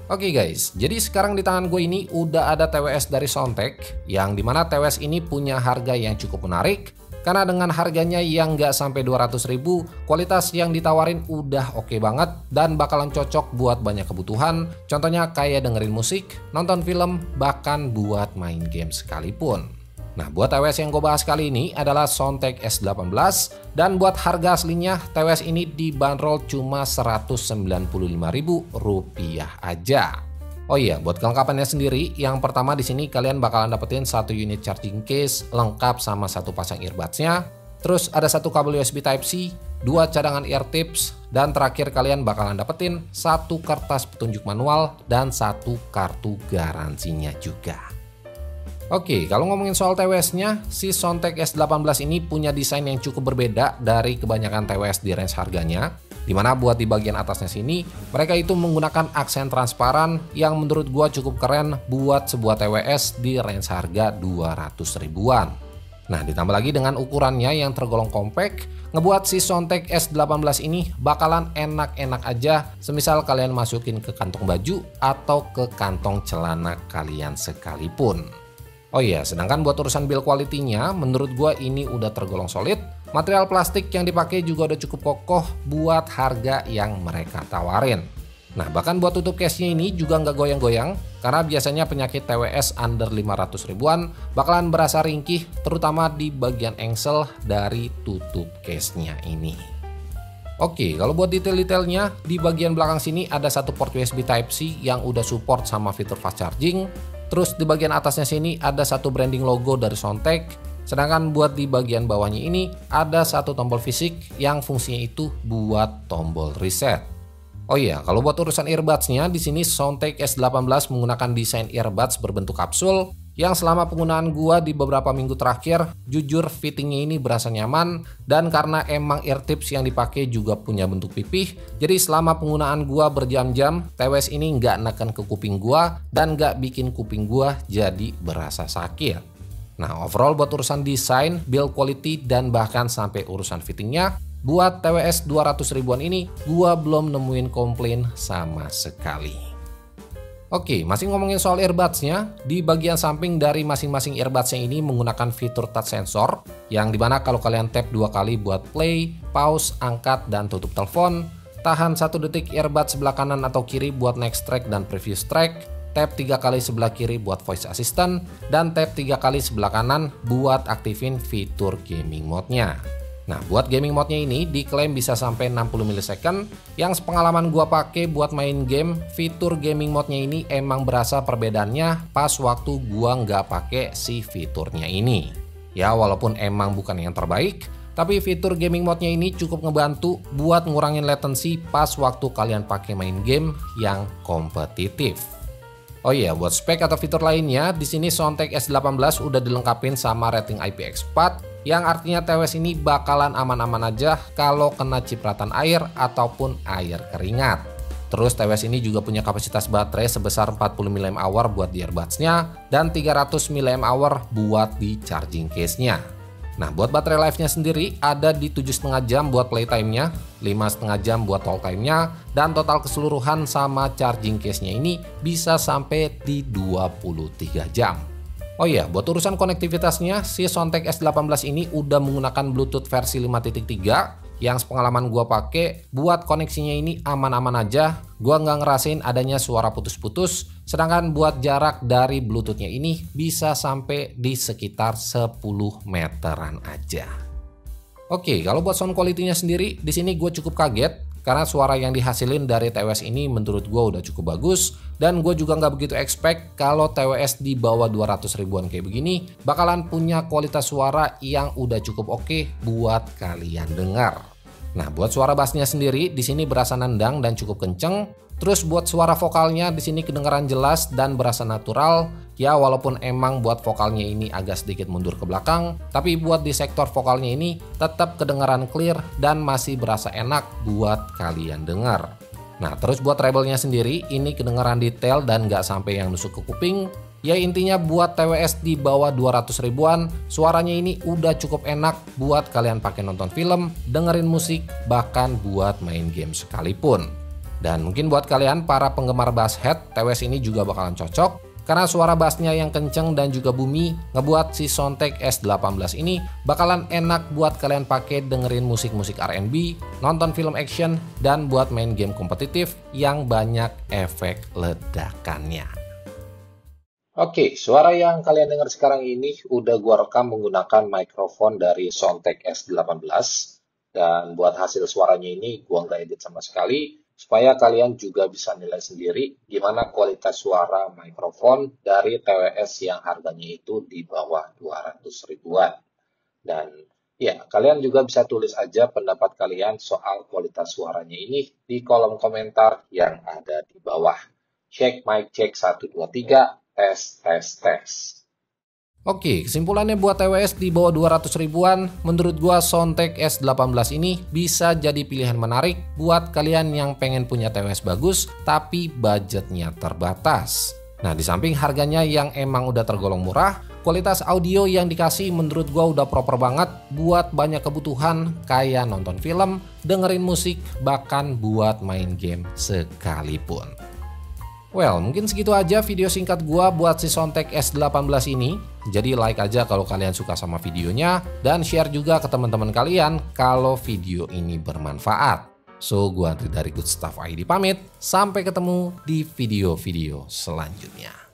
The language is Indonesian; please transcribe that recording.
Oke guys, jadi sekarang di tangan gue ini udah ada TWS dari Soundtek, yang dimana TWS ini punya harga yang cukup menarik, karena dengan harganya yang nggak sampai 200.000, kualitas yang ditawarin udah oke banget dan bakalan cocok buat banyak kebutuhan, contohnya kayak dengerin musik, nonton film, bahkan buat main game sekalipun. Nah, buat TWS yang gue bahas kali ini adalah Soundtek S18, dan buat harga aslinya TWS ini dibanderol cuma Rp195.000 aja. Oh iya, buat kelengkapannya sendiri, yang pertama di sini kalian bakalan dapetin satu unit charging case lengkap sama satu pasang earbudsnya, terus ada satu kabel USB Type-C, dua cadangan ear tips, dan terakhir kalian bakalan dapetin satu kertas petunjuk manual dan satu kartu garansinya juga. Oke, kalau ngomongin soal TWS-nya, si Soundtek S18 ini punya desain yang cukup berbeda dari kebanyakan TWS di range harganya. Dimana buat di bagian atasnya sini, mereka itu menggunakan aksen transparan yang menurut gua cukup keren buat sebuah TWS di range harga 200 ribuan. Nah, ditambah lagi dengan ukurannya yang tergolong compact, ngebuat si Soundtek S18 ini bakalan enak-enak aja semisal kalian masukin ke kantong baju atau ke kantong celana kalian sekalipun. Oh iya, sedangkan buat urusan build quality-nya, menurut gua ini udah tergolong solid. Material plastik yang dipakai juga udah cukup kokoh buat harga yang mereka tawarin. Nah, bahkan buat tutup case-nya ini juga nggak goyang-goyang, karena biasanya penyakit TWS under 500 ribuan bakalan berasa ringkih, terutama di bagian engsel dari tutup case-nya ini. Oke, kalau buat detail-detailnya, di bagian belakang sini ada satu port USB Type-C yang udah support sama fitur fast charging. Terus di bagian atasnya sini ada satu branding logo dari Soundtek. Sedangkan buat di bagian bawahnya ini ada satu tombol fisik yang fungsinya itu buat tombol reset. Oh iya, kalau buat urusan earbuds-nya, di sini Soundtek S18 menggunakan desain earbuds berbentuk kapsul yang selama penggunaan gua di beberapa minggu terakhir, jujur fittingnya ini berasa nyaman, dan karena emang ear tips yang dipakai juga punya bentuk pipih, jadi selama penggunaan gua berjam-jam, TWS ini nggak neken ke kuping gua dan nggak bikin kuping gua jadi berasa sakit. Nah, overall buat urusan desain, build quality, dan bahkan sampai urusan fittingnya, buat TWS 200 ribuan ini, gua belum nemuin komplain sama sekali. Oke, masih ngomongin soal earbuds-nya, di bagian samping dari masing-masing earbuds-nya ini menggunakan fitur touch sensor, yang dimana kalau kalian tap 2 kali buat play, pause, angkat, dan tutup telepon, tahan 1 detik earbuds sebelah kanan atau kiri buat next track dan previous track, tap 3 kali sebelah kiri buat voice assistant, dan tap 3 kali sebelah kanan buat aktifin fitur gaming mode-nya. Nah, buat gaming mode-nya ini diklaim bisa sampai 60 millisecond. Yang sepengalaman gua pakai buat main game, fitur gaming mode-nya ini emang berasa perbedaannya pas waktu gua nggak pakai si fiturnya ini. Ya, walaupun emang bukan yang terbaik, tapi fitur gaming mode-nya ini cukup ngebantu buat ngurangin latency pas waktu kalian pakai main game yang kompetitif. Oh iya, buat spek atau fitur lainnya, di sini Soundtek S18 udah dilengkapin sama rating IPX4, yang artinya TWS ini bakalan aman-aman aja kalau kena cipratan air ataupun air keringat. Terus TWS ini juga punya kapasitas baterai sebesar 40 mAh buat di earbuds-nya dan 300 mAh buat di charging case-nya. Nah, buat baterai life-nya sendiri ada di 7,5 jam buat playtime-nya, 5,5 jam buat talk time-nya, dan total keseluruhan sama charging case-nya ini bisa sampai di 23 jam. Oh iya, buat urusan konektivitasnya, si Soundtek S18 ini udah menggunakan Bluetooth versi 5.3, yang sepengalaman gua pakai buat koneksinya ini aman-aman aja. Gua nggak ngerasain adanya suara putus-putus, sedangkan buat jarak dari Bluetooth-nya ini bisa sampai di sekitar 10 meteran aja. Oke, kalau buat sound quality-nya sendiri, di sini gue cukup kaget karena suara yang dihasilin dari TWS ini menurut gue udah cukup bagus, dan gue juga nggak begitu expect kalau TWS di bawah 200 ribuan kayak begini bakalan punya kualitas suara yang udah cukup oke buat kalian dengar. Nah, buat suara bassnya sendiri di sini berasa nendang dan cukup kenceng. Terus buat suara vokalnya di sini kedengaran jelas dan berasa natural. Ya, walaupun emang buat vokalnya ini agak sedikit mundur ke belakang, tapi buat di sektor vokalnya ini tetap kedengaran clear dan masih berasa enak buat kalian dengar. Nah, terus buat treble-nya sendiri ini kedengaran detail dan nggak sampai yang nusuk ke kuping. Ya, intinya buat TWS di bawah 200 ribuan, suaranya ini udah cukup enak buat kalian pakai nonton film, dengerin musik, bahkan buat main game sekalipun. Dan mungkin buat kalian para penggemar bass head, TWS ini juga bakalan cocok. Karena suara bassnya yang kenceng dan juga bumi ngebuat si Soundtek S18 ini bakalan enak buat kalian pakai dengerin musik-musik R&B, nonton film action, dan buat main game kompetitif yang banyak efek ledakannya. Oke, suara yang kalian dengar sekarang ini udah gua rekam menggunakan mikrofon dari Soundtek S18. Dan buat hasil suaranya ini gua nggak edit sama sekali, supaya kalian juga bisa nilai sendiri gimana kualitas suara mikrofon dari TWS yang harganya itu di bawah 200 ribuan. Dan ya, kalian juga bisa tulis aja pendapat kalian soal kualitas suaranya ini di kolom komentar yang ada di bawah. Check mic check 1 2 3, tes. Oke, kesimpulannya buat TWS di bawah 200 ribuan, menurut gua Soundtek S18 ini bisa jadi pilihan menarik buat kalian yang pengen punya TWS bagus tapi budgetnya terbatas. Nah, di samping harganya yang emang udah tergolong murah, kualitas audio yang dikasih menurut gua udah proper banget buat banyak kebutuhan kayak nonton film, dengerin musik, bahkan buat main game sekalipun. Well, mungkin segitu aja video singkat gua buat si Soundtek S18 ini. Jadi like aja kalau kalian suka sama videonya dan share juga ke teman-teman kalian kalau video ini bermanfaat. So, gua Andri dari Good Stuff ID pamit. Sampai ketemu di video-video selanjutnya.